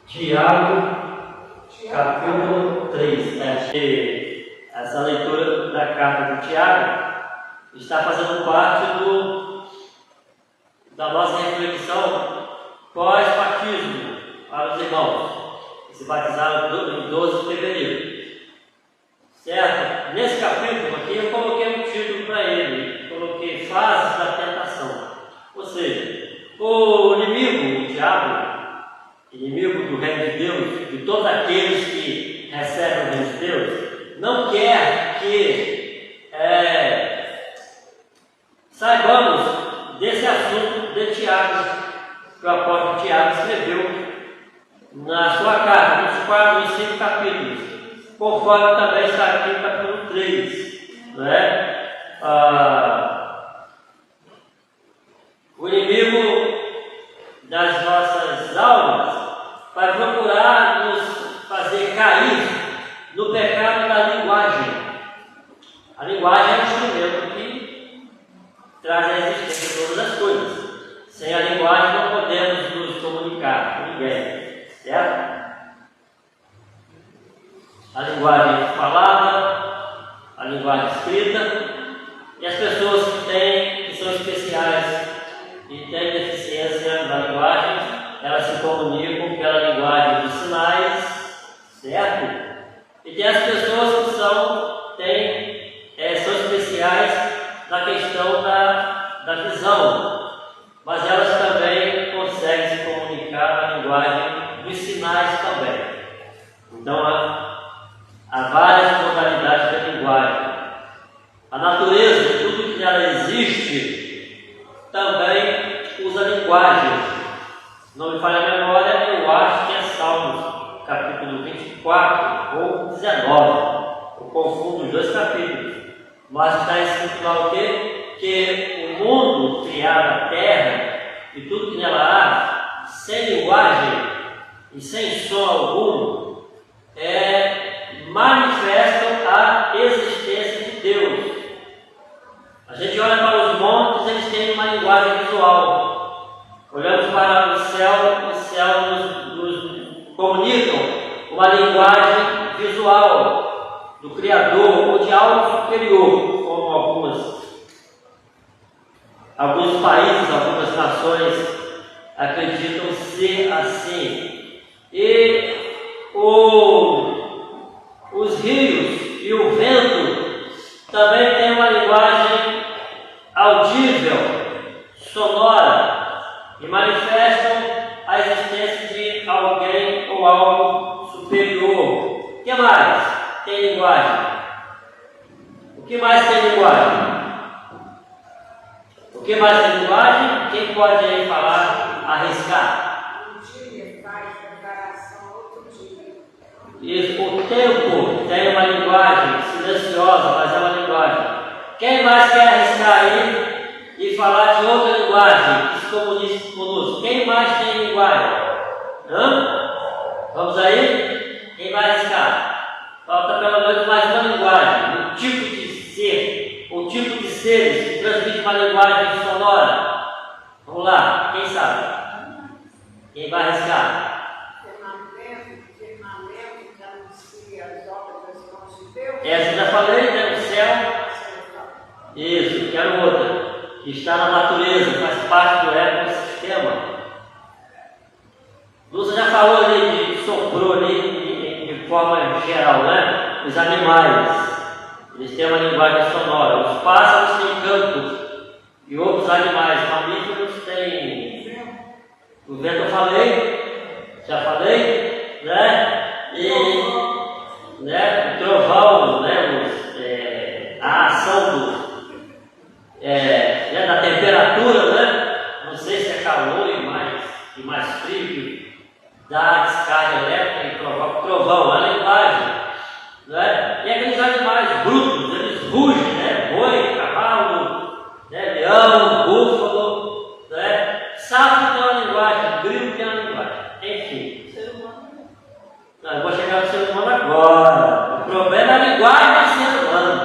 Tiago, capítulo 3. Essa leitura da carta de Tiago está fazendo parte da nossa reflexão pós-batismo para os irmãos que se batizaram em 12 de fevereiro. Certo? Nesse capítulo aqui eu coloquei um título para ele, coloquei fases da tentação. Ou seja, o inimigo, o diabo, inimigo do reino de Deus, de todos aqueles que recebem o reino de Deus, não quer que saibamos desse assunto de Tiago, que o apóstolo Tiago escreveu na sua carta, nos 5 capítulos, conforme também está aqui no capítulo 3. Não é? O inimigo das nossas almas vai procurar nos fazer cair no pecado da linguagem. A linguagem é um instrumento que traz a existência de todas as coisas. Sem a linguagem não podemos nos comunicar com ninguém, certo? A linguagem falada, a linguagem escrita, e as pessoas que são especiais e têm deficiência na linguagem, elas se comunicam pela linguagem dos sinais, certo? E tem as pessoas que são especiais na questão da visão, mas elas também conseguem se comunicar na linguagem dos sinais também. Então há várias modalidades da linguagem. A natureza, tudo que nela existe, também usa linguagem. Se não me falha a memória, eu acho que é Salmos, capítulo 24 ou 19. Eu confundo os dois capítulos. Mas está escrito lá o quê? Que o mundo criado, a terra e tudo que nela há, sem linguagem e sem som algum, manifestam a existência de Deus. A gente olha para os montes, eles têm uma linguagem visual. Olhamos para o céu nos comunicam uma linguagem visual do Criador ou de algo superior, como alguns países, algumas nações acreditam ser assim. E os rios e o vento também têm uma linguagem audível, sonora, e manifestam a existência de alguém ou algo superior. O que mais tem linguagem? O que mais tem linguagem? O que mais tem linguagem? Quem pode aí falar, arriscar? Um dia faz preparação, outro dia. Isso, o tempo tem uma linguagem silenciosa, mas é uma linguagem. Quem mais quer arriscar aí e falar de outra linguagem que se comunique conosco? Quem mais tem linguagem? Vamos aí? Quem vai arriscar? Falta pelo menos mais uma linguagem, um tipo de ser, ou tipo de seres que transmite uma linguagem sonora. Vamos lá, quem sabe? Quem vai arriscar? Firmamento que anuncia as obras das mãos de Deus. Essa eu já falei, né? O céu. Isso, quero outra. Que está na natureza, faz parte do ecossistema. Lúcia já falou ali, soprou ali de forma geral, né? Os animais, eles têm uma linguagem sonora. Os pássaros têm cantos. E outros animais, mamíferos têm. O vento eu falei, já falei, né? E o trovão, né? A ação da temperatura, né? Não sei se é calor e mais frio, que dá descarga elétrica e provoca trovão, a linguagem, né? E aqueles animais brutos, eles rugem, né? Boi, cavalo, né? Leão, búfalo, né? Sapo tem uma linguagem, grilo tem uma linguagem, enfim. Ser humano. Não, eu vou chegar no ser humano agora. O problema é a linguagem do ser humano,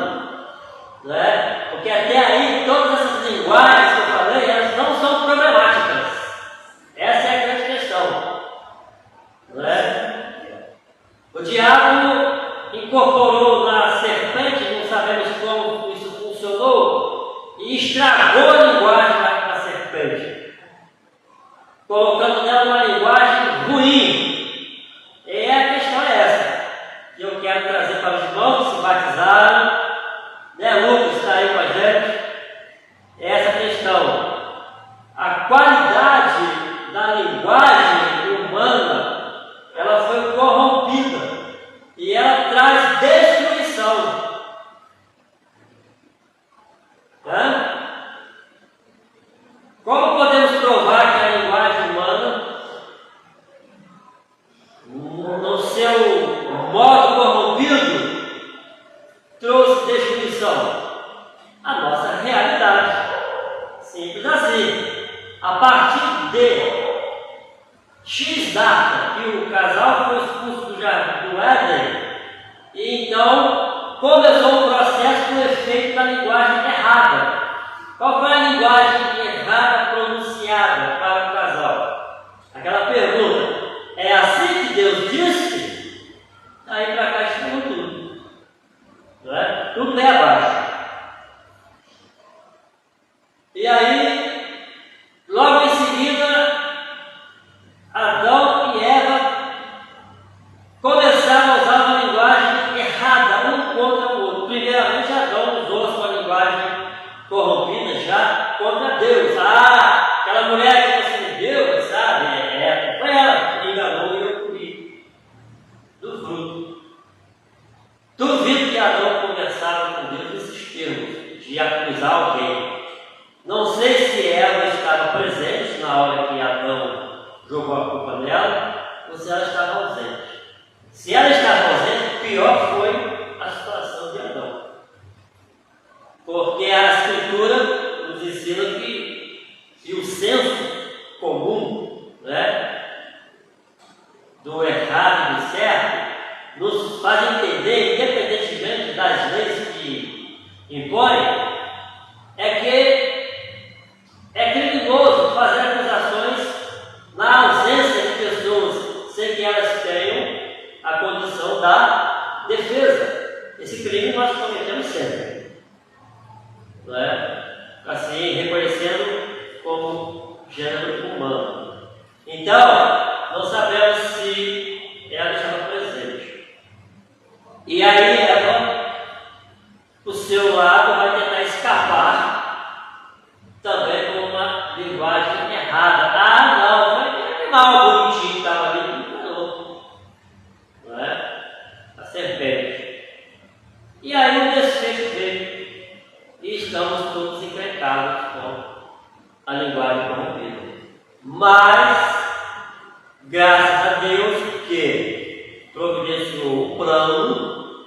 né? Porque até aí todas essas linguagens que eu falei, elas não são problemáticas. Essa é a grande questão. incorporou na serpente, não sabemos como isso funcionou, e estragou a linguagem da serpente, colocando nela uma linguagem ruim. E a questão é essa, que eu quero trazer para os irmãos que se batizaram, né? Lucas está aí com a gente, é essa questão. A qualidade da linguagem humana, ela foi corrompida e ela traz destruição. Como podemos provar que a linguagem humana, no seu modo corrompido, trouxe destruição? A nossa realidade. Simples assim. A partir de X data que o casal foi expulso do jardim do Éden, e então começou um processo do efeito da linguagem errada. Qual foi a linguagem errada pronunciada para o casal? Aquela pergunta: é assim que Deus disse? Aí para cá chegou tudo. Não é? Tudo vem abaixo. E aí, logo em seguida, Adão e Eva começaram a usar uma linguagem errada, um contra o outro. Primeiramente, Adão usou a sua linguagem corrompida já contra Deus. Aquela mulher que você me deu, sabe? Foi ela que me enganou e eu comi do fruto. Duvido que Adão conversava com Deus nesses termos, de acusar alguém. Não sei se Eva estava presente na hora que Adão jogou a culpa nela, ou se ela estava ausente. Se ela estava ausente, pior foi a situação de Adão. Porque a Escritura nos ensina que o senso comum, né, do errado e do certo, nos faz entender, independentemente das leis que impõem, é que é criminoso fazer acusações na ausência de pessoas sem que elas tenham a condição da defesa. Esse crime nós cometemos sempre, não é? Assim, reconhecendo como gênero humano. Então, não sabemos se ela estava presente. E aí Eva, do seu lado, vai tentar escapar também com uma linguagem errada. Não, foi aquele animal bonitinho que estava ali, não é? A serpente. E aí o desfecho veio, e estamos todos encrencados com a linguagem corrompida. Mas, graças a Deus que providenciou um plano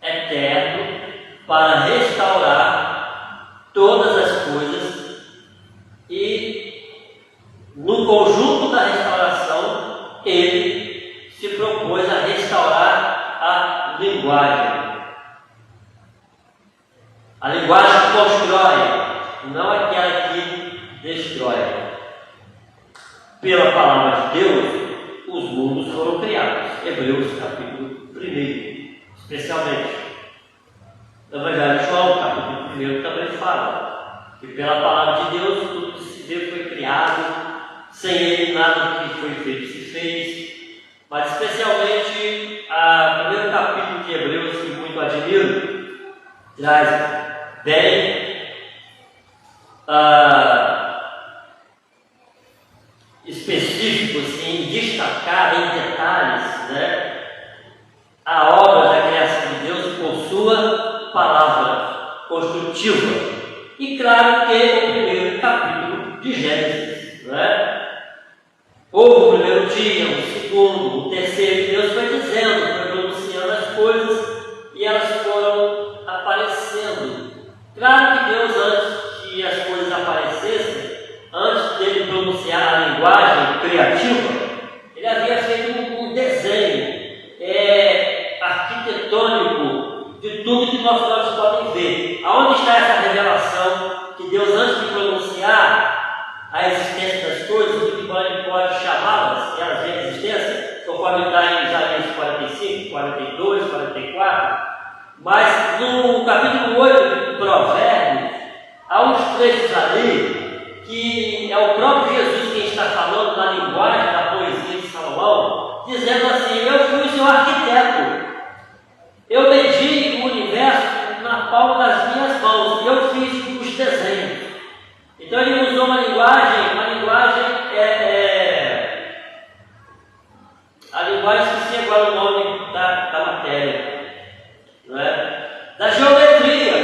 eterno para restaurar todas as coisas, e no conjunto da restauração ele se propôs a restaurar a linguagem. A linguagem que constrói, não aquela que destrói. Pela palavra de Deus, os mundos foram criados. Hebreus capítulo 1, especialmente. O Evangelho de João, capítulo 1, também fala que pela palavra de Deus tudo que se vê foi criado, sem ele nada que foi feito se fez. Mas especialmente o primeiro capítulo de Hebreus, que muito admiro, traz bem específico, assim, destacar em detalhes, né, a obra da criação de Deus com sua palavra construtiva. E claro que o primeiro capítulo de Gênesis, né? Houve o primeiro dia, o segundo, o terceiro, e Deus foi dizendo, foi pronunciando as coisas e elas foram aparecendo. Claro que Deus, antes que as coisas aparecessem, antes dele pronunciar a linguagem criativa, ele havia feito um desenho arquitetônico de tudo que nossos olhos podem ver. Aonde está essa revelação que Deus, antes de pronunciar a existência das coisas, o que pode chamá-las, elas têm existência, conforme está em Isaías 45, 42, no capítulo 8 de Provérbios, há uns trechos ali que é o próprio Jesus quem está falando na linguagem da poesia de Salomão, dizendo assim: eu fui o seu arquiteto, eu medi o universo na palma das minhas mãos, eu fiz os desenhos. Então ele usou uma linguagem a linguagem que se agora o nome da matéria, não é? Da geometria,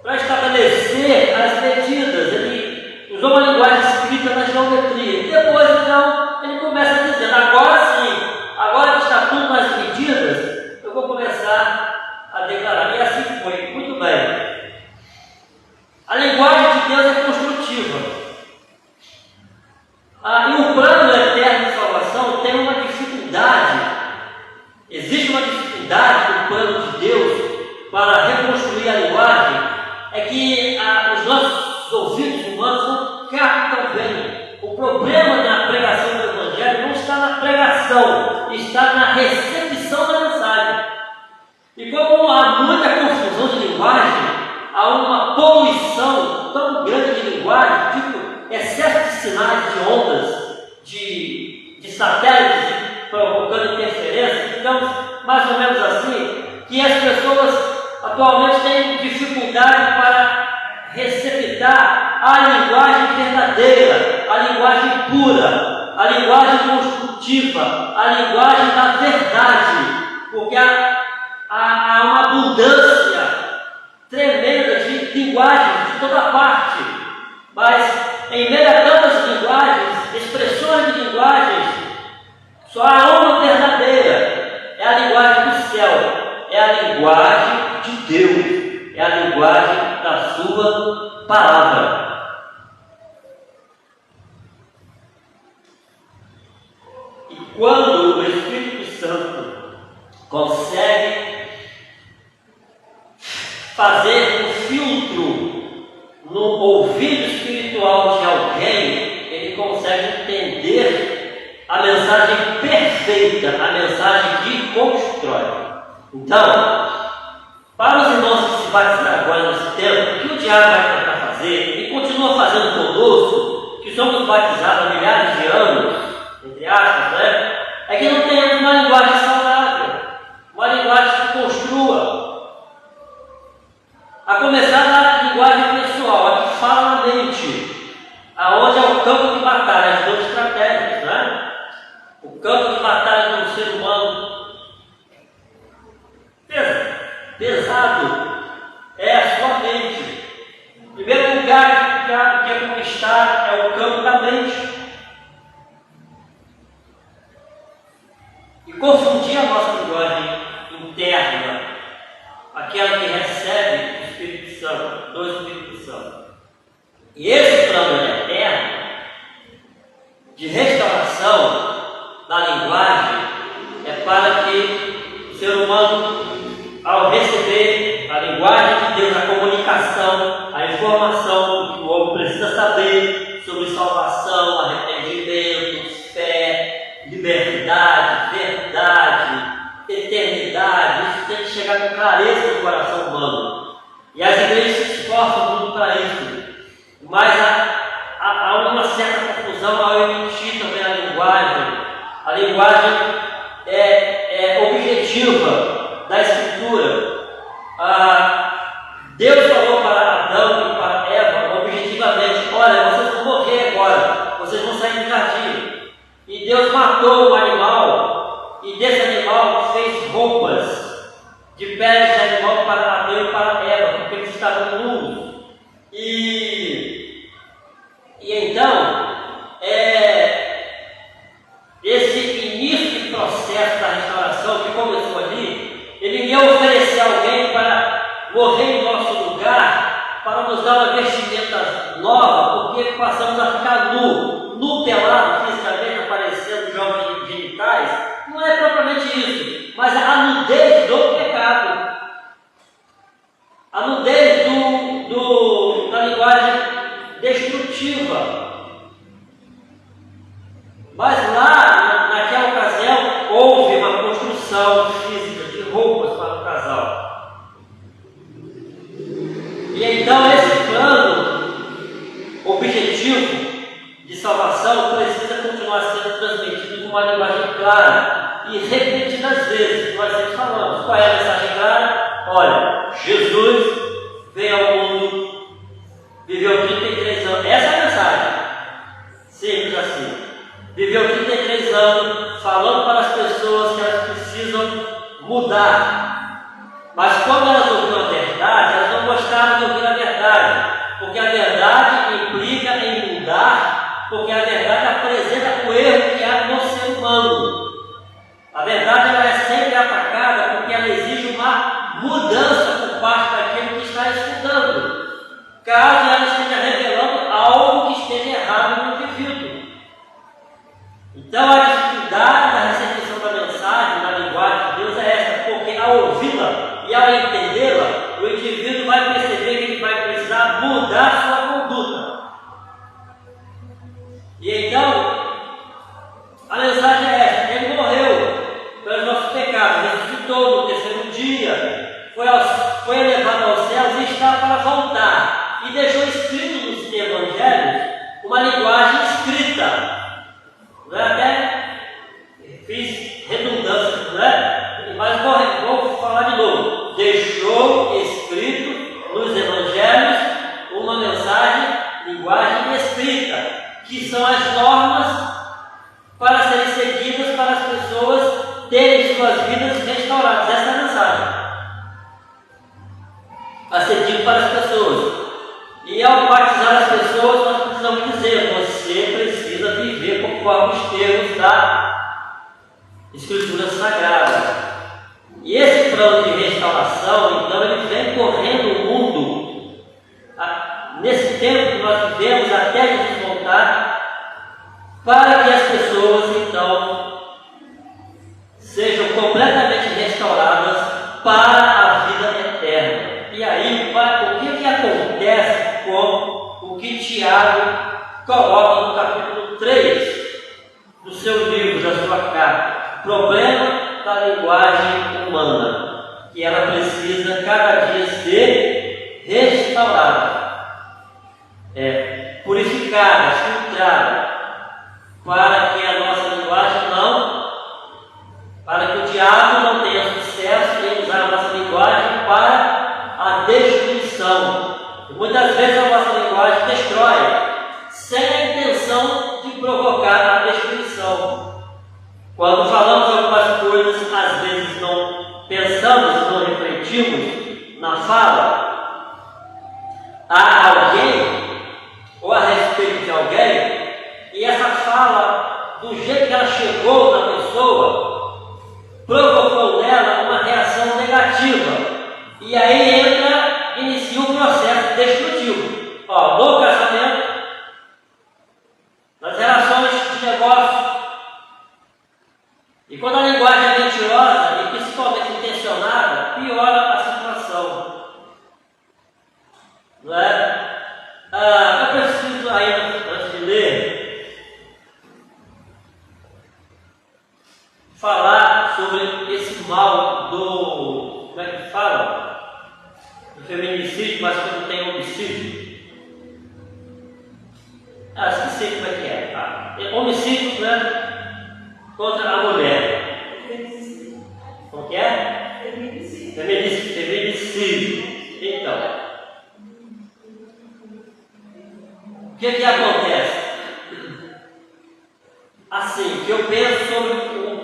para estabelecer as medidas. Ele usou uma linguagem escrita na geometria. E depois, então, ele começa dizendo: agora sim, agora que está tudo nas medidas, eu vou começar a declarar. E assim foi. Muito bem. A linguagem de Deus é construtiva. E o plano eterno de salvação tem uma dificuldade. Existe uma dificuldade no plano de Deus para reconstruir a linguagem. É que os nossos ouvidos humanos não captam bem. O problema na pregação do Evangelho não está na pregação, está na recepção da mensagem. E como há muita confusão de linguagem, há uma poluição tão grande de linguagem, tipo excesso de sinais, de ondas, de satélites provocando interferências, digamos mais ou menos assim, que as pessoas atualmente têm dificuldade para receptar a linguagem verdadeira, a linguagem pura, a linguagem construtiva, a linguagem da verdade, porque há uma abundância tremenda de linguagens de toda parte, mas em meio a tantas linguagens, expressões de linguagens, só há uma verdadeira, é a linguagem do céu, é a linguagem de Deus, é a linguagem da sua palavra. E quando o Espírito Santo consegue fazer um filtro no ouvido espiritual de alguém, ele consegue entender a mensagem perfeita, a mensagem que constrói. Então, para os irmãos que se batizaram agora nesse tempo, o que o diabo vai tentar fazer, e continua fazendo conosco, que somos batizados há milhares de anos, entre aspas, né? É que não tenhamos uma linguagem saudável, uma linguagem que construa. A começar da linguagem pessoal, a que fala na mente, aonde é o campo de batalha, as duas estratégias, né? O campo de batalha do ser humano pesado é a sua mente. O primeiro lugar que o diabo quer conquistar é o campo da mente. E confundir a nossa linguagem interna, aquela que recebe o Espírito Santo, do Espírito Santo. E esse plano eterno de restauração da linguagem é para que o ser humano, ao receber a linguagem de Deus, a comunicação, a informação que o homem precisa saber sobre salvação, arrependimento, fé, liberdade, verdade, eternidade, isso tem que chegar com clareza no coração humano. E as igrejas se esforçam muito para isso, mas há uma certa confusão ao emitir também a linguagem. A linguagem é objetiva da Escritura. Deus falou para Adão e para Eva objetivamente: olha, vocês vão morrer agora, vocês vão sair do jardim. E Deus matou o animal, e desse animal fez roupas de pele de animal para Adão e para Eva, porque eles estavam nus. E então, esse início de processo da restauração que começou ali, ele ia oferecer alguém para morrer em nosso lugar, para nos dar uma vestimenta nova, porque passamos a ficar nu pelado, fisicamente aparecendo jogos genitais. Não é propriamente isso, mas a nudez do pecado, a nudez da linguagem destrutiva. Mas lá, naquela ocasião, houve uma construção física de roupas para o casal. salvação precisa continuar sendo transmitido com uma linguagem clara e repetidas vezes. Nós sempre falamos. Qual é a mensagem clara? Olha, Jesus veio ao mundo, viveu 33 anos. Essa é a mensagem. Simples assim. Viveu 33 anos falando para as pessoas que elas precisam mudar. Mas quando elas ouviram a verdade, elas não gostaram de ouvir a verdade. Porque a verdade implica em mudar, porque a verdade apresenta o erro que há no ser humano. A verdade ela é sempre atacada porque ela exige uma mudança por parte daquele que está escutando, caso ela esteja revelando algo que esteja errado no indivíduo. Então a dificuldade da recepção da mensagem, da linguagem de Deus é essa, porque ao ouvi-la e ao entendê-la, o indivíduo vai perceber que ele vai precisar mudar sua conduta. E então, a mensagem é essa: ele morreu pelos nossos pecados, ressuscitou no terceiro dia, foi elevado aos céus e está para voltar. E deixou escrito nos evangelhos uma linguagem escrita. Não é? Até fiz redundância, não é? Mas vou falar de novo. Deixou escrito nos evangelhos uma mensagem, linguagem escrita, que são as normas para serem seguidas para as pessoas terem suas vidas restauradas. Essa é a mensagem a seguir para as pessoas. E ao batizar as pessoas, nós precisamos dizer: você precisa viver conforme os termos da Escritura Sagrada. E esse plano de restauração, então, ele vem correndo o mundo nesse tempo que nós vivemos até Jesus voltar, para que as pessoas, então, sejam completamente restauradas para a vida eterna. E aí, o que acontece com o que Tiago coloca no capítulo 3 do seu livro, da sua carta? Problema da linguagem humana, que ela precisa cada dia ser restaurada, purificada, filtrada, para que a nossa linguagem para que o diabo não tenha sucesso em usar a nossa linguagem para a destruição. E muitas vezes a nossa linguagem destrói, sem a intenção de provocar a destruição. Quando falamos algumas coisas, às vezes não pensamos, não refletimos na fala a alguém ou a respeito de alguém, e essa fala, do jeito que ela chegou na pessoa, provocou nela uma reação negativa, e aí inicia um processo destrutivo. No casamento, nas relações de negócio. E quando a linguagem é mentirosa e principalmente intencionada, piora a situação. Não é? Eu preciso ainda, antes de ler, falar sobre esse mal do, como é que fala? Do feminicídio, mas que não tem homicídio. Esqueci como é que é. Homicídio, né? Contra a mulher. Como que é? Feminicídio. Então, o que acontece? Assim, que eu penso sobre o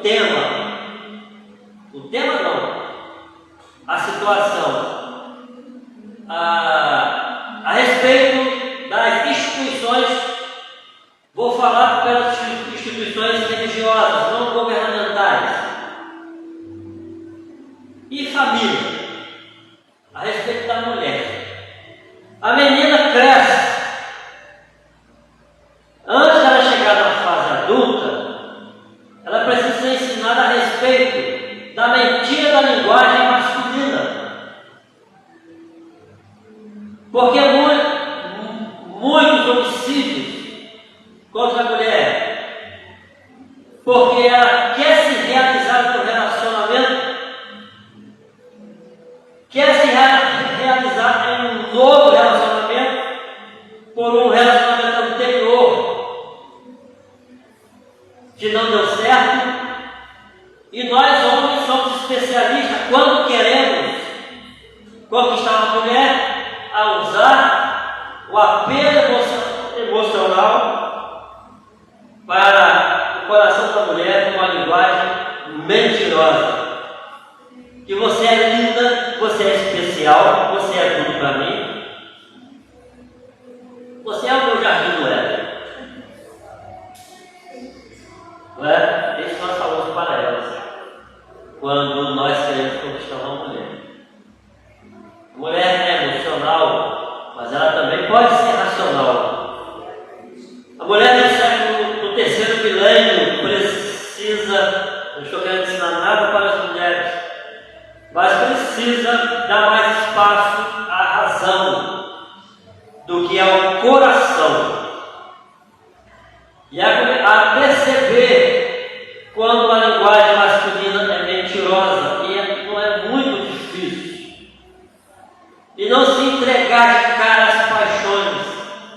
tema não, a situação, a respeito das instituições. Vou falar pelas instituições religiosas, não governamentais, e família, a respeito da mulher. A menina cresce. Antes dela chegar na fase adulta, ela precisa ser ensinada a respeito da mentira da linguagem masculina. Porque muitos homicídios contra a mulher, porque ela quer se realizar no relacionamento, quer se realizar em um novo relacionamento por um relacionamento anterior, que não deu certo. E nós, homens, somos especialistas quando queremos conquistar uma mulher a usar o apelo emocional para o coração da mulher numa linguagem mentirosa. Que você é linda, você é especial, você é tudo para mim. Você é o meu jardim do Éden. Não é? Isso nós falamos para elas quando nós queremos conquistar uma mulher. A mulher é emocional, mas ela também pode ser racional. A mulher no terceiro milênio precisa, não estou querendo ensinar nada para as mulheres, mas precisa dar mais espaço à razão do que ao coração. E a perceber quando a linguagem masculina é mentirosa, e não é muito difícil. E não se entregar de cara às paixões,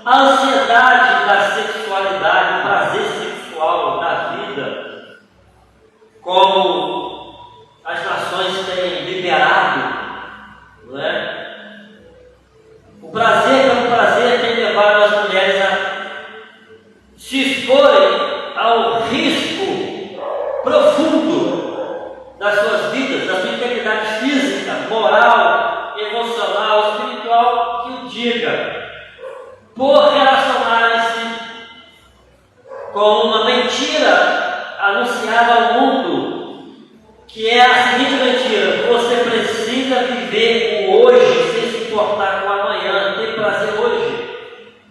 à ansiedade da sexualidade, o prazer sexual da vida, como as nações têm liberado, não é? O prazer pelo prazer tem levado as mulheres a se exporem ao risco profundo das suas vidas, da sua integridade física, moral, emocional, espiritual, que o diga, por relacionarem-se com uma mentira anunciada ao mundo, que é a seguinte mentira: você precisa viver o hoje sem se importar com o amanhã, ter prazer hoje.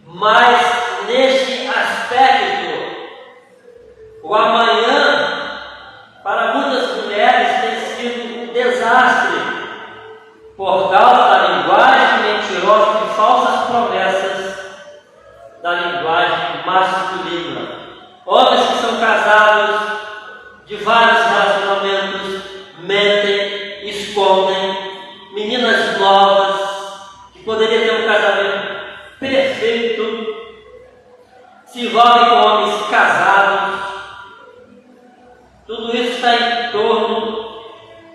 Mas neste aspecto, o amanhã para muitas mulheres tem sido um desastre por causa da linguagem mentirosa e falsas promessas da linguagem masculina. Homens que são casados de vários relacionamentos mentem, escondem. Meninas novas que poderiam ter um casamento perfeito se envolvem com homens casados. Tudo isso está em torno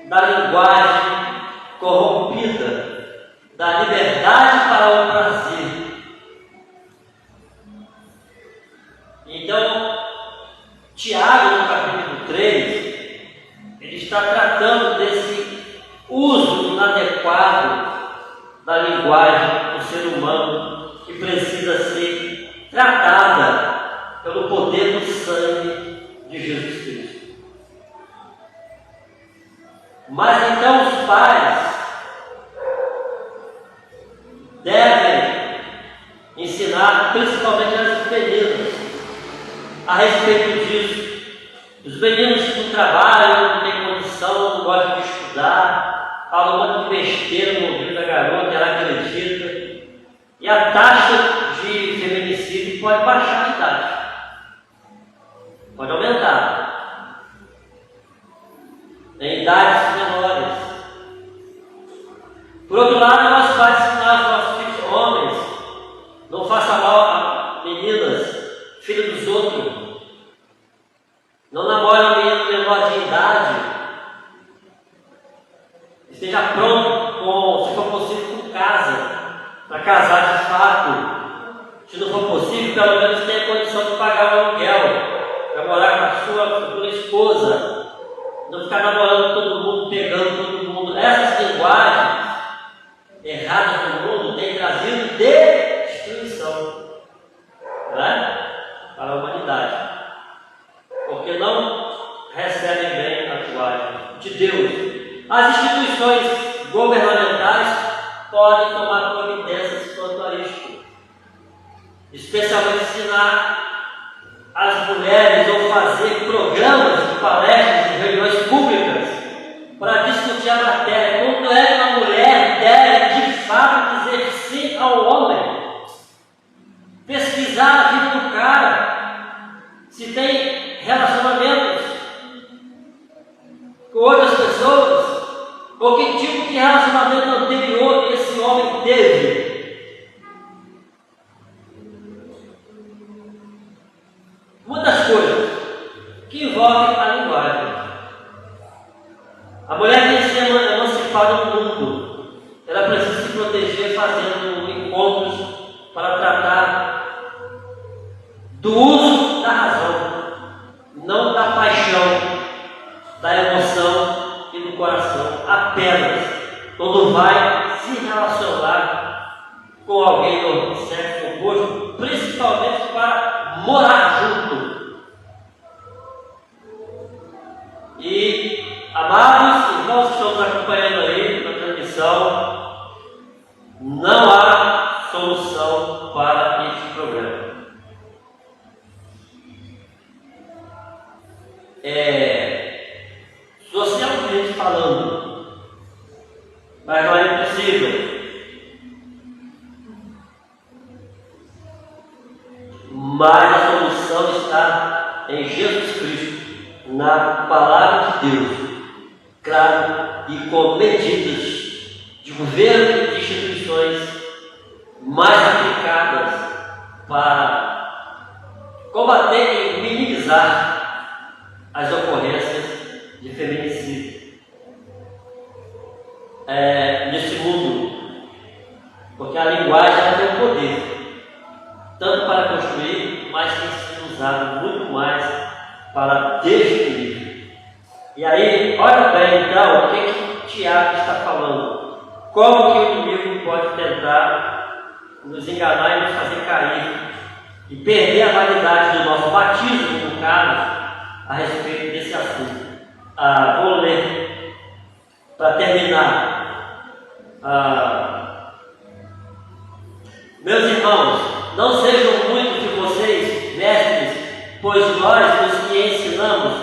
da linguagem corrompida, da liberdade para o prazer. Então, Tiago, no capítulo 3, ele está tratando desse uso inadequado da linguagem do ser humano, que precisa ser tratada pelo poder do sangue de Jesus Cristo. Mas então os pais devem ensinar, principalmente as meninas, a respeito disso. Os meninos que não trabalham, não têm condição, não gostam de estudar, falam um monte de besteira no ouvido da garota, ela acredita. E a taxa de feminicídio pode baixar a idade, pode aumentar em idades menores. Por outro lado, nós pais ensinar os nossos filhos homens: não faça mal a meninas, filho dos outros. Não namore um menino menor de idade. Esteja pronto, se for possível, com casa, para casar de fato. Se não for possível, pelo menos tenha condição de pagar o aluguel, para morar com a sua futura esposa. Não ficar namorando todo mundo, pegando todo mundo. Essas linguagens erradas do mundo têm trazido destruição, né? Para a humanidade. Porque não recebem bem a linguagem de Deus. As instituições governamentais podem tomar providências quanto a isto, especialmente ensinar as mulheres ou fazer programas de palestras, de reuniões públicas para discutir a matéria. Como é que uma mulher deve de fato dizer sim ao homem, pesquisar a vida do cara, se tem relacionamentos com outras pessoas, ou que tipo de relacionamento anterior esse homem teve. Muitas coisas que envolve a linguagem. A mulher tem que ser emancipada do mundo. Ela precisa se proteger fazendo encontros para tratar do uso da razão, não da paixão, da emoção e do coração, apenas quando vai se relacionar com alguém do sexo oposto, principalmente para morar junto. E, amados irmãos que estão nos acompanhando aí na transmissão, não há solução para este problema. Socialmente falando, mas não é impossível. Mas a solução está em Jesus Cristo, na palavra de Deus, claro, e com medidas de governo e de instituições mais aplicadas para combater e minimizar as ocorrências de feminicídio neste mundo, porque a linguagem tem o poder tanto para construir, mas tem sido usado muito mais para destruir. E aí, olha bem então o que Tiago está falando, como que o inimigo pode tentar nos enganar e nos fazer cair e perder a validade do nosso batismo, no caso, a respeito desse assunto. Vou ler para terminar. Meus irmãos, não sejam muitos de vocês mestres, pois nós, os que ensinamos,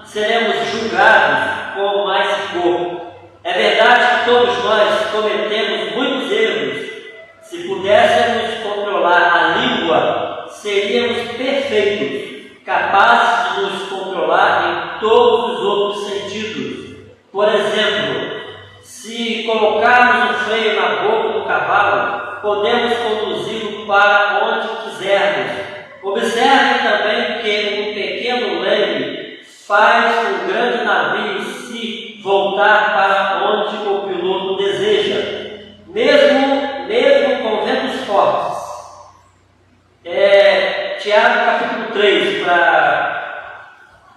seremos julgados com mais rigor. É verdade que todos nós cometemos muitos erros. Se pudéssemos controlar a língua, seríamos perfeitos, capazes de nos controlar em todos os outros sentidos. Por exemplo, se colocarmos um freio na boca do cavalo, podemos conduzi-lo para onde quisermos. Observem também que um pequeno leme faz um grande navio se voltar para onde o piloto deseja, mesmo com ventos fortes. Tiago capítulo 3, para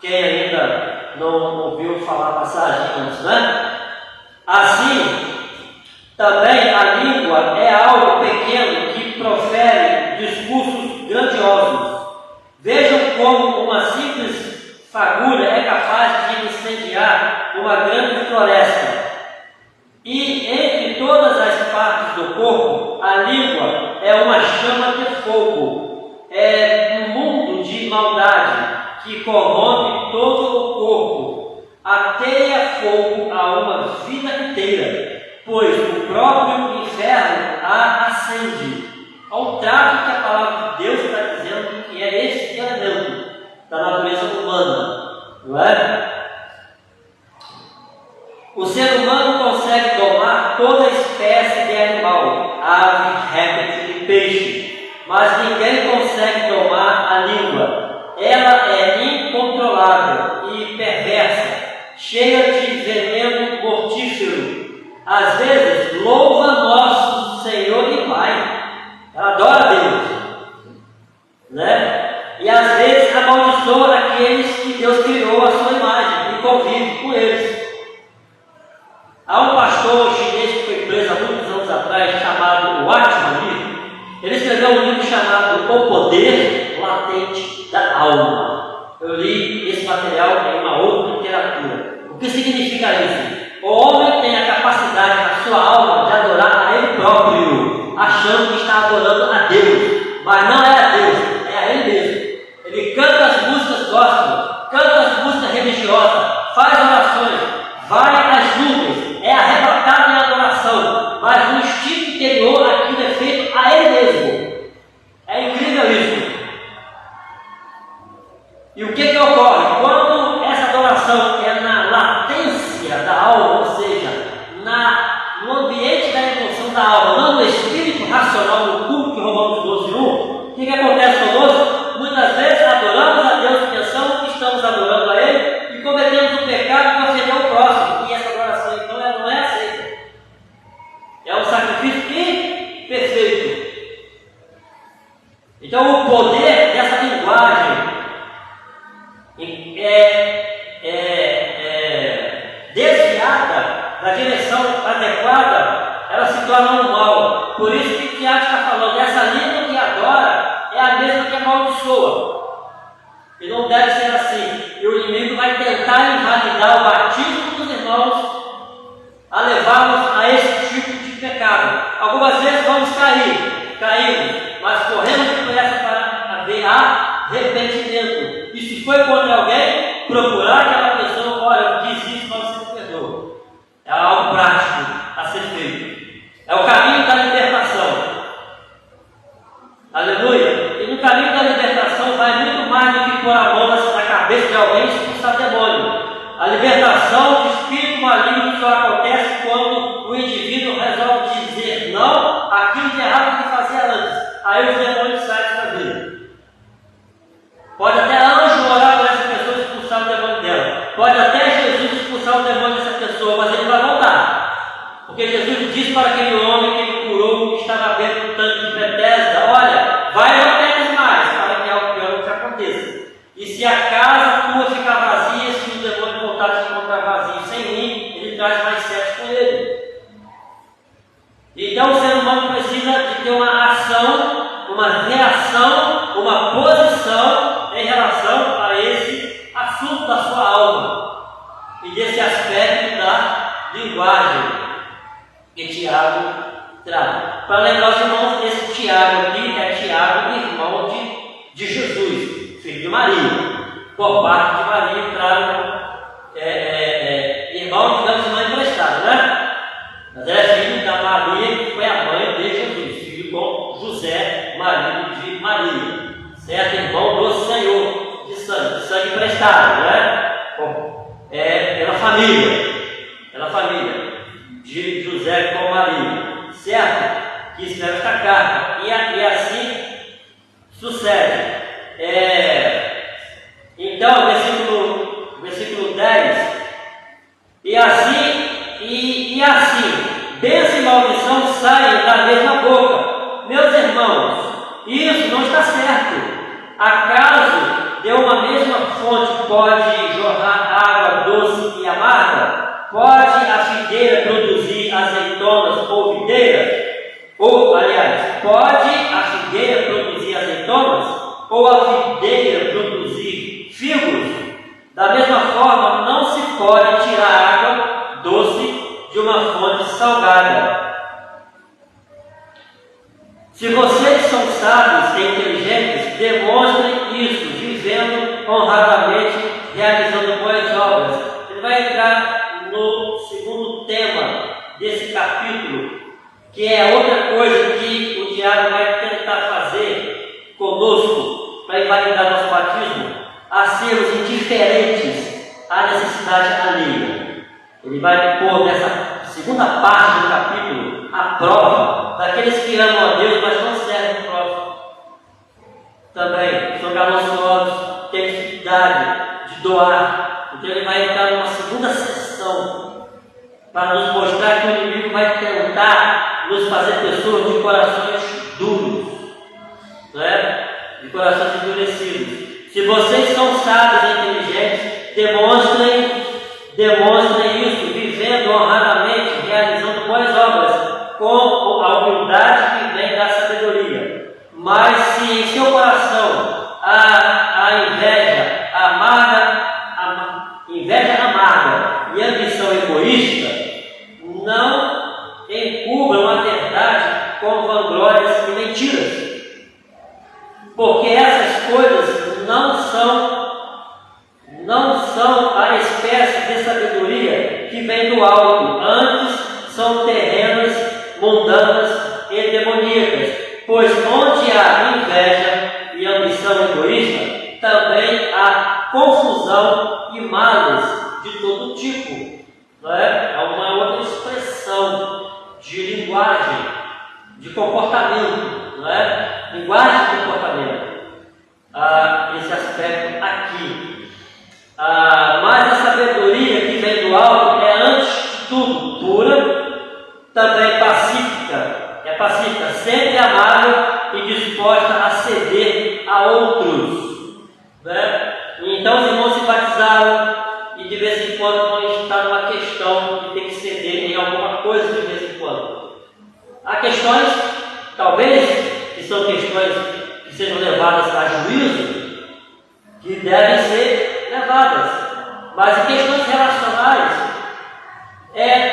quem ainda não ouviu falar a passagem antes, né? Assim, também a língua é algo pequeno que profere discursos grandiosos. Vejam como uma simples fagulha é capaz de incendiar uma grande floresta. E entre todas as partes do corpo, a língua é uma chama de fogo. É um mundo de maldade que corrompe todo o corpo, ateia fogo a uma vida inteira, pois o próprio inferno a acende. Ao trato que a palavra de Deus está dizendo que é este elemento da natureza humana, não é? O ser humano consegue domar toda espécie de animal, ave, réptil e peixe, mas ninguém consegue domar a língua. Ela é incontrolável e perversa, cheia de veneno mortífero. Às vezes louva nosso Senhor e Pai, ela adora Deus, né? E às vezes amaldiçoa aqueles que Deus criou à sua imagem e convive com eles. Há um pastor chinês que foi preso há muitos anos atrás, chamado Watchman Nee. Ele escreveu um livro chamado O Poder Latente da Alma. Eu li esse material em uma outra literatura. O que significa isso? O homem tem a capacidade na sua alma de adorar a ele próprio, achando que está adorando a Deus, mas não é a Deus, é a ele mesmo. Ele canta as músicas gospel, canta as músicas religiosas, faz orações, vai às nuvens, é arrebatado em adoração, mas no instinto interior aquilo é feito a ele mesmo. É incrível isso. E o que ocorre? Quando essa adoração é na latência da alma, ou seja, no ambiente da emoção da alma, não no espírito racional, no culto que Romanos 12:1, o que acontece conosco? Muitas vezes adoramos a Deus, pensamos que estamos adorando a Ele, na direção adequada, ela se torna um mal. Por isso que Tiago está falando, essa língua que adora é a mesma que amaldiçoa. E não deve ser assim. E o inimigo vai tentar invalidar o batismo dos irmãos a levá-los a esse tipo de pecado. Algumas vezes vamos caímos, mas corremos depressa para haver arrependimento. E se foi contra alguém, procurar aquela pessoa, olha, eu fiz isso, mas você me perdoa. É algo prático a ser feito. É o caminho da libertação. Aleluia! E no caminho da libertação vai muito mais do que pôr a mão na cabeça de alguém e expulsar demônio. A libertação do espírito maligno só acontece quando o indivíduo resolve dizer não àquilo de errado que fazia antes. Aí os demônios saem da sua vida. Pode até anjo orar por essa pessoa e expulsar o demônio dela. Pode até Jesus expulsar o demônio dessa pessoa, mas ele vai voltar. Porque Jesus disse para aquele homem que ele curou, que estava vendo no tanque de Betesda: olha, vai e não peques mais, para que algo pior não te aconteça. E se a casa tua ficar vazia, se o demônio voltar a te encontrar vazio sem mim, ele traz mais 7 com ele. Então o ser humano precisa de ter uma ação, uma reação, uma posição em relação a esse assunto da sua alma e desse aspecto da linguagem que Tiago traz. Para lembrar os irmãos, esse Tiago aqui é Tiago, irmão de Jesus, filho de Maria. Por parte de Maria, trago irmão, digamos, irmã emprestada, né? Mas é filho da Maria, que foi a mãe de Jesus, filho com José, marido de Maria, certo? Irmão do Senhor, de sangue emprestado, né? Pela família de José com Maria, certo? Que escreve esta carta, e assim sucede. Então, versículo 10, e assim, bênção e maldição saem da mesma boca. Meus irmãos, isso não está certo. Acaso de uma mesma fonte pode jorrar água doce e amarga? Pode a figueira produzir azeitonas ou videira? Pode a figueira produzir azeitonas? Ou a videira produzir figos? Da mesma forma, não se pode tirar água doce de uma fonte salgada. Se vocês são sábios e inteligentes, demonstrem isso, vivendo honradamente, realizando boas obras. Ele vai entrar no segundo tema desse capítulo, que é outra coisa que o diabo vai tentar fazer conosco para invalidar nosso batismo, a sermos indiferentes à necessidade alheia. Ele vai pôr nessa segunda parte do capítulo a prova daqueles que amam a Deus, mas não servem o próximo. Também são gananciosos, têm dificuldade de doar. Então ele vai entrar numa segunda sessão para nos mostrar que o inimigo vai tentar nos fazer pessoas de corações duros, né? De corações endurecidos. Se vocês são sábios e inteligentes, demonstrem isso, vivendo honradamente, realizando boas obras, com a humildade que vem da sabedoria. Mas se em seu coração há inveja amarga e ambição egoísta, não encubram a verdade com vanglórias e mentiras. Porque essas coisas não são a espécie de sabedoria que vem do alto, antes são terrenas, mundanas e demoníacas. Pois onde há inveja e ambição egoísta, também há confusão e males de todo tipo. Não é? É uma outra expressão de linguagem, de comportamento, não é? Linguagem de comportamento. Esse aspecto aqui. Mas a sabedoria que vem do alto é, antes de tudo, pura, também pacífica, sempre amável e disposta a ceder a outros. Né? Então os irmãos se batizaram e de vez em quando vão estar numa questão de ter que ceder questões, talvez, que são questões que sejam levadas a juízo, que devem ser levadas. Mas em questões relacionais,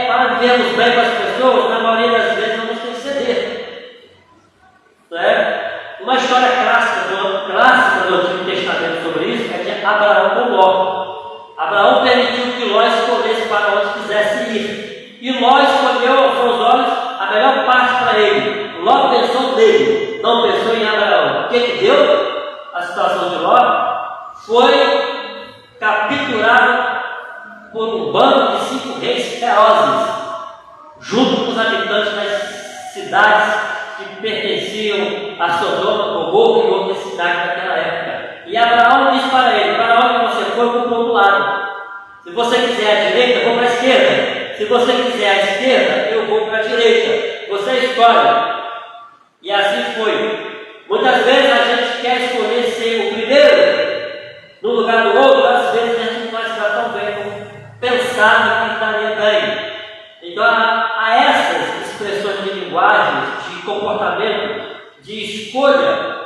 para vivermos bem com as pessoas, na maioria das vezes vamos ter que ceder. Não é? Uma história clássica do Antigo Testamento sobre isso é de Abraão com Ló. Abraão permitiu que Ló escolhesse para onde quisesse ir. E Ló escolheu aos seus olhos a melhor parte para ele. Ló pensou nele, não pensou em Abraão. O que deu? A situação de Ló foi capturado por um bando de 5 reis ferozes, junto com os habitantes das cidades que pertenciam a Sodoma, Gomorra e outras cidades daquela época. E Abraão disse para ele: para onde você for, eu vou para o outro lado. Se você quiser a direita, eu vou para a esquerda. Se você quiser a esquerda, eu vou para a direita. Você escolhe. E assim foi. Muitas vezes a gente quer escolher ser o primeiro no lugar do outro, às vezes a gente não vai se dar tão bem como pensar que estaria bem. Então há essas expressões de linguagem, de comportamento, de escolha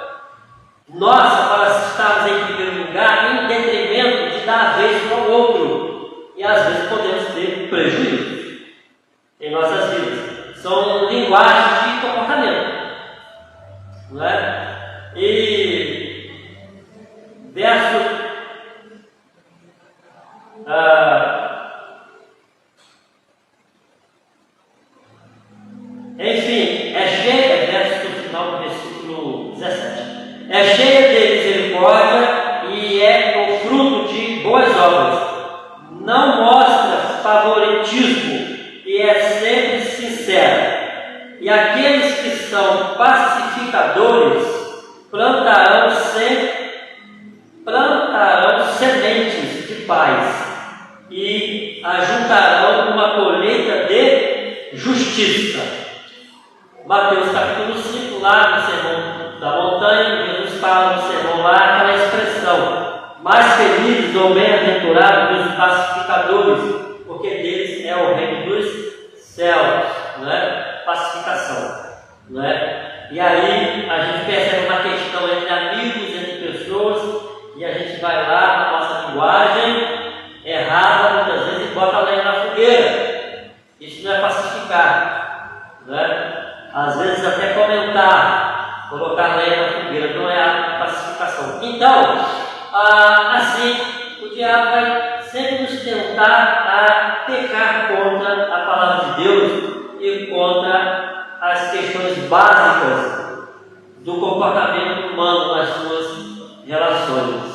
nossa para estarmos em primeiro lugar, em detrimento de dar a vez para o outro. E às vezes podemos ter prejuízo em nossas vidas. São linguagens de comportamento. Não é? E verso enfim, é cheia, verso no final do versículo 17, é cheia de misericórdia e é o fruto de boas obras, não mostra favoritismo e é sempre sincera, e aqueles que são pacificadores plantarão sementes de paz e ajuntarão uma colheita de justiça. Mateus capítulo 5, lá no Sermão da Montanha, Jesus fala no sermão lá aquela expressão: mais felizes ou bem-aventurados os pacificadores, porque deles é o reino dos céus. Não é? Pacificação. Não é? E aí a gente percebe uma questão entre amigos, entre pessoas, e a gente vai lá na nossa linguagem errada, muitas vezes, e bota a lenha na fogueira. Isso não é pacificar. Não é? Às vezes até comentar, colocar lenha na fogueira, não é a pacificação. Então, assim, o diabo vai sempre nos tentar a pecar contra a palavra de Deus e contra as questões básicas do comportamento humano nas suas relações.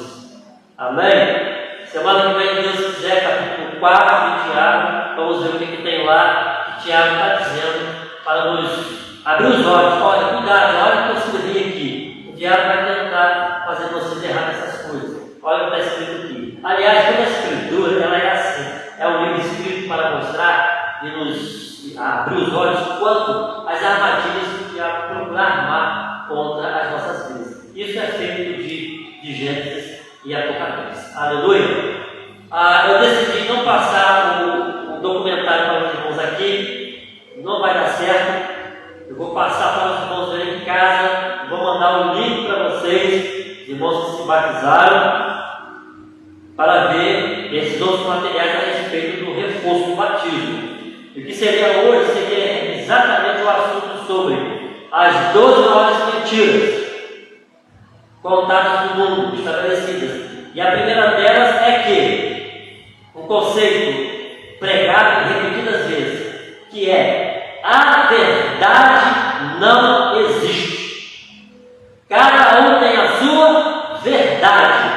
Amém? Semana que vem, Deus quiser, capítulo 4 de Tiago, vamos ver o que tem lá, que Tiago está dizendo, para nos abrir os olhos. Olha, cuidado, olha o que eu escrevi aqui. O diabo vai tentar fazer vocês errar nessas coisas. Olha o que está escrito aqui. Aliás, toda a escritura, ela é assim. É um livro escrito para mostrar e nos abrir os olhos quanto às armadilhas que o diabo procura armar contra as nossas vidas. Isso é feito de Gênesis e Apocalipse. Aleluia! Eu decidi não passar o documentário para os irmãos aqui. Não vai dar certo. Eu vou passar para os irmãos verem em casa, vou mandar um link para vocês, irmãos que se batizaram, para ver esses outros materiais a respeito do reforço do batismo. E o que seria hoje seria exatamente o assunto sobre as 12 maiores mentiras contadas no mundo, estabelecidas. E a primeira delas é que um conceito pregado repetidas vezes, que é: a verdade não existe. Cada um tem a sua verdade,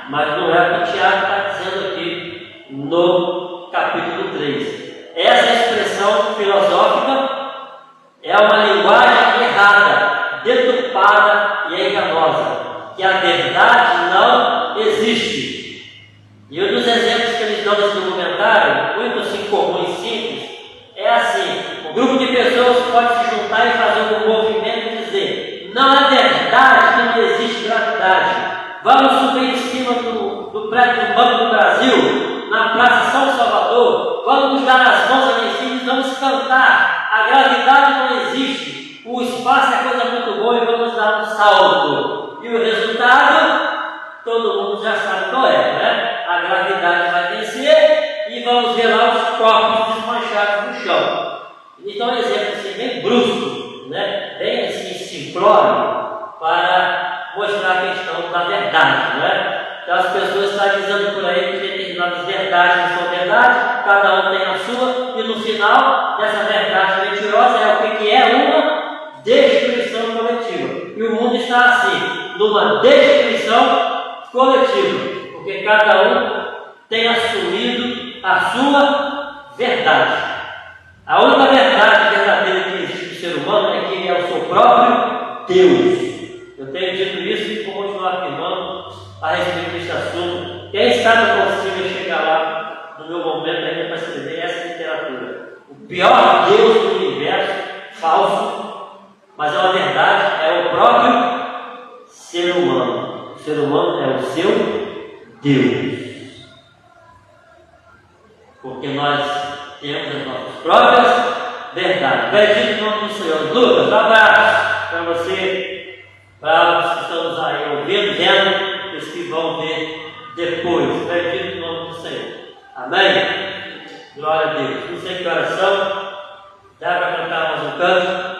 mas não é o que Tiago está dizendo aqui no capítulo 3. Essa expressão filosófica é uma linguagem errada, deturpada e enganosa, que a verdade não existe. E um dos exemplos que eles dão nesse documentário, muito assim comum e simples, é assim: um grupo de pessoas pode se juntar e fazer um movimento e dizer: não é verdade que não existe gravidade. Vamos subir em cima do prédio do Banco do Brasil, na Praça São Salvador, vamos nos dar as mãos ali em cima e vamos cantar: a gravidade não existe. o espaço é coisa muito boa e vamos dar um salto. E o resultado, todo mundo já sabe qual é, né? A gravidade vai descer e vamos ver lá os corpos desmanchados no chão. Então, um exemplo assim, bem brusco, né? Bem assim, simplório, para mostrar a questão da verdade, né? Então, as pessoas estão dizendo por aí que determinadas verdades não são verdade, cada um tem a sua, e no final dessa verdade mentirosa é o que é uma destruição coletiva. E o mundo está assim, numa destruição coletiva, porque cada um tem assumido a sua verdade. A única verdade verdadeira que existe no ser humano é que ele é o seu próprio Deus. Eu tenho dito isso e vou continuar afirmando a respeito deste assunto. Quem sabe eu consigo chegar lá no meu momento ainda para escrever essa literatura. O pior Deus do universo, falso, mas é uma verdade, é o próprio ser humano. O ser humano é o seu Deus. Porque nós temos as nossas próprias verdades. Bendito o nome do Senhor. Lucas, um abraço para você, para os que estamos aí ouvindo, vendo, e os que vão ver depois. Bendito o nome do Senhor. Amém? Glória a Deus. Não sei que oração. Dá para cantar mais um canto?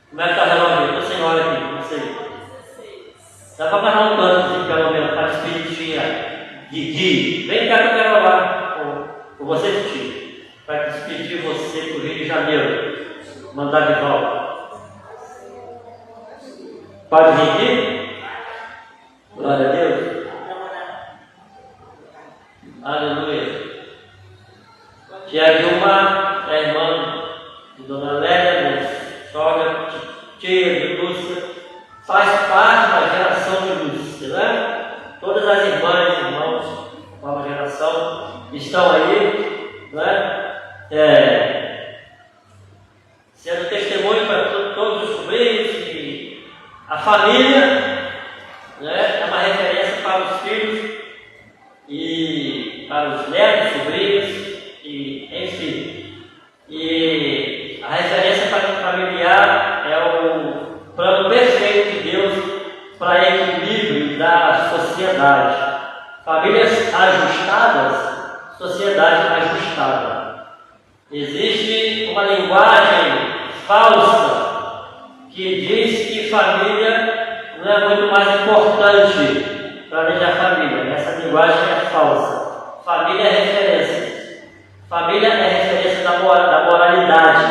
Como é que está o relógio? Estou sem hora aqui, não sei. Dá para cantar um canto, assim, pelo menos, para despedir de Gui. Vem cá que eu quero orar com você, tio, para despedir você para o Rio de Janeiro. Mandar de volta. Pode vir aqui? Glória a Deus. Aleluia. Tia Gilmar, é irmã de Dona Lélia, minha sogra, tia de Lúcia, faz parte da geração de Lúcia, né? Todas as irmãs e irmãos da nova geração estão aí, né? Sendo testemunho para todos os sobrinhos e a família, né? É uma referência para os filhos e para os netos, sobrinhos, e enfim. E a referência familiar é o plano perfeito de Deus para equilíbrio da sociedade. Famílias ajustadas, sociedade ajustada. Existe uma linguagem falsa que diz que família não é muito mais importante para planejar família. Essa linguagem é falsa. Família é referência. Família é referência da moralidade,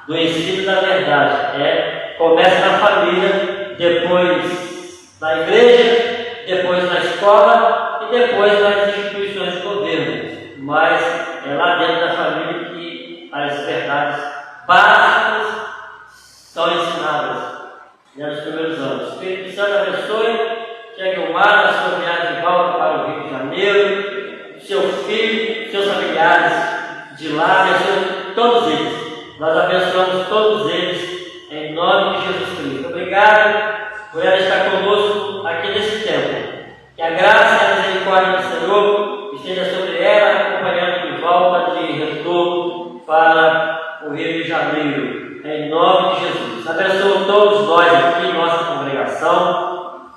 do ensino da verdade. Começa na família, depois na igreja, depois na escola e depois nas instituições de governo. Mas é lá dentro da família que as verdades básicas são ensinadas, né, nos primeiros anos. O Espírito Santo abençoe, chegue o mar na sua viagem de volta para o Rio de Janeiro, seu filho, seus familiares de lá, abençoe todos eles. Nós abençoamos todos eles em nome de Jesus Cristo. Obrigado por ela estar conosco aqui nesse tempo. Que a graça e a misericórdia do Senhor esteja sobre ela, acompanhando de volta de retorno para o Rio de Janeiro, em nome de Jesus. Abençoe todos nós aqui, nossa congregação,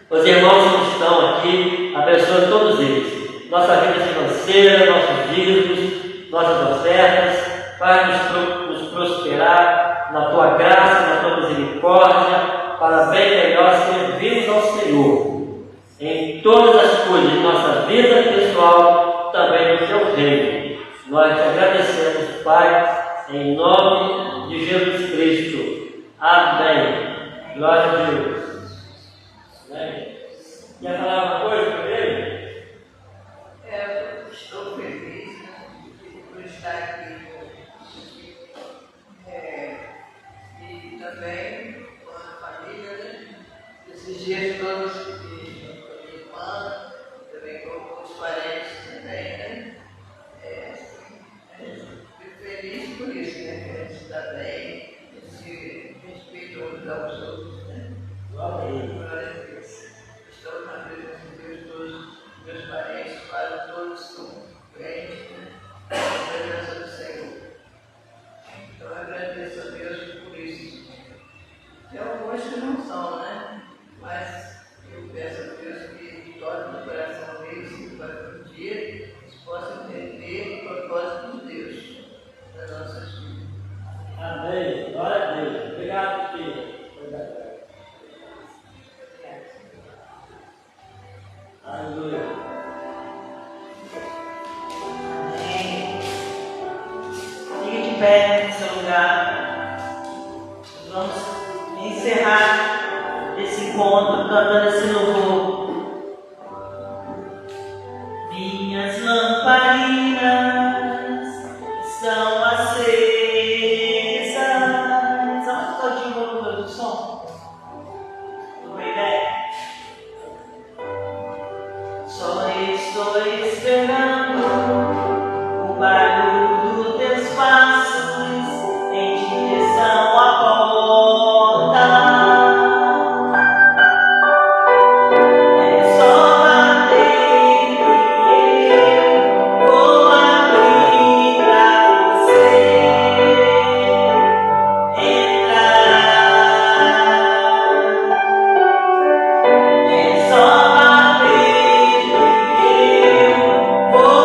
os irmãos que estão aqui, abençoe todos eles. Nossa vida financeira, nossos dízimos, nossas ofertas, faz-nos prosperar na tua graça, na tua misericórdia, para bem melhor servirmos ao Senhor em todas as coisas de nossa vida pessoal, também no teu reino. Nós te agradecemos, Pai, em nome de Jesus Cristo. Amém. Glória a Deus. Amém. Quer falar uma coisa para ele? Estou feliz por estar aqui. E também com a família, né? Esses dias todos com a minha irmã, também com os parentes também, né? Fico feliz por isso, né? Que a gente está bem, se respeita uns aos outros, né? Glória a Deus. Estou na presença de Deus todos. Só estou esperando o barulho dos teus passos em direção à porta. É só bater e eu vou abrir pra você entrar. É só bater e eu vou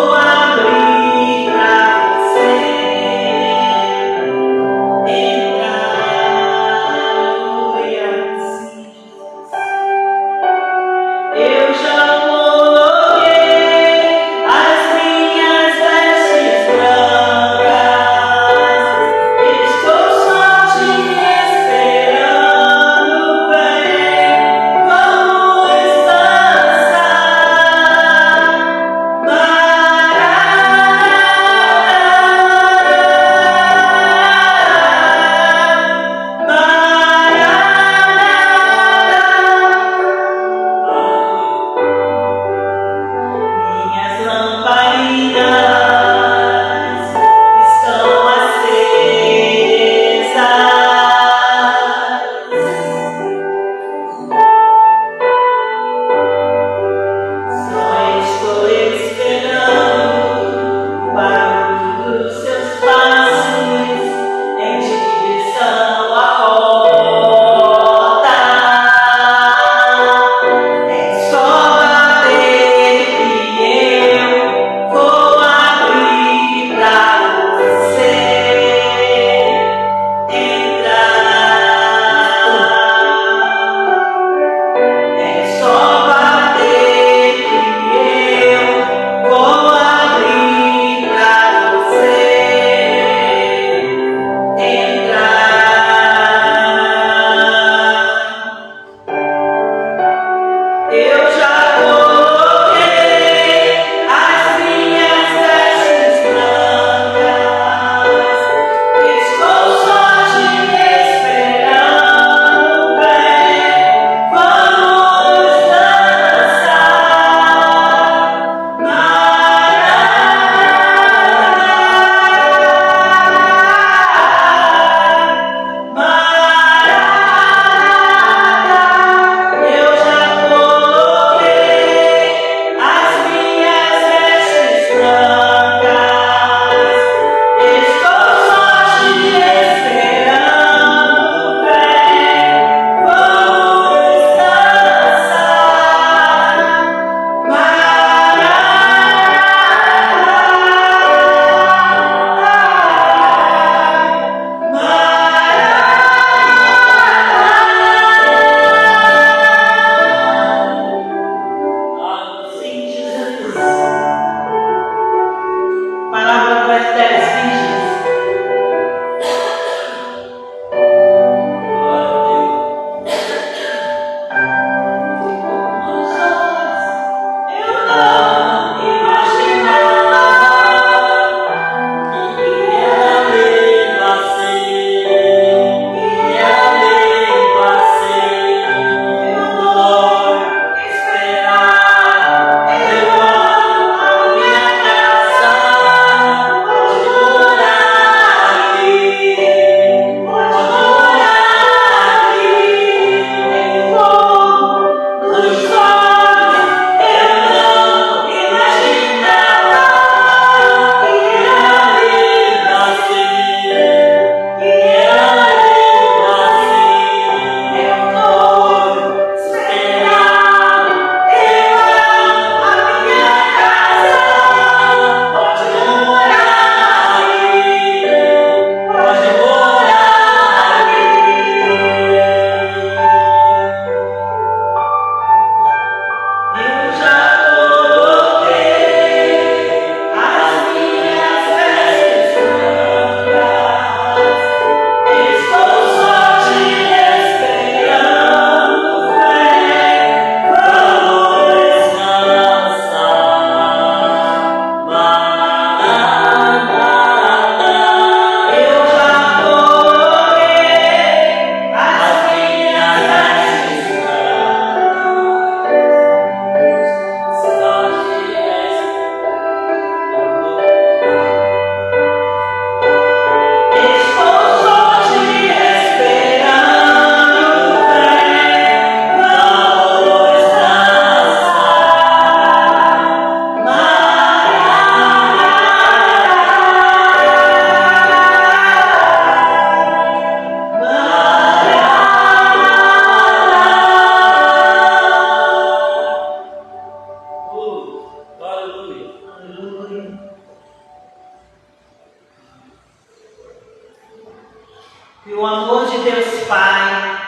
que o amor de Deus Pai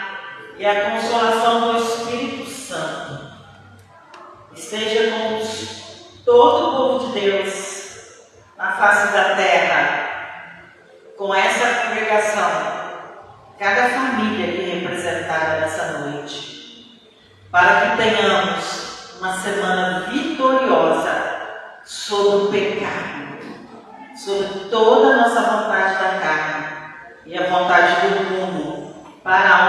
e a consolação do Espírito Santo esteja com todo o povo de Deus na face da terra, com essa congregação, cada família aqui representada nessa noite, para que tenhamos uma semana vitoriosa sobre o pecado, sobre toda a nossa vontade da carne e a vontade do mundo, para a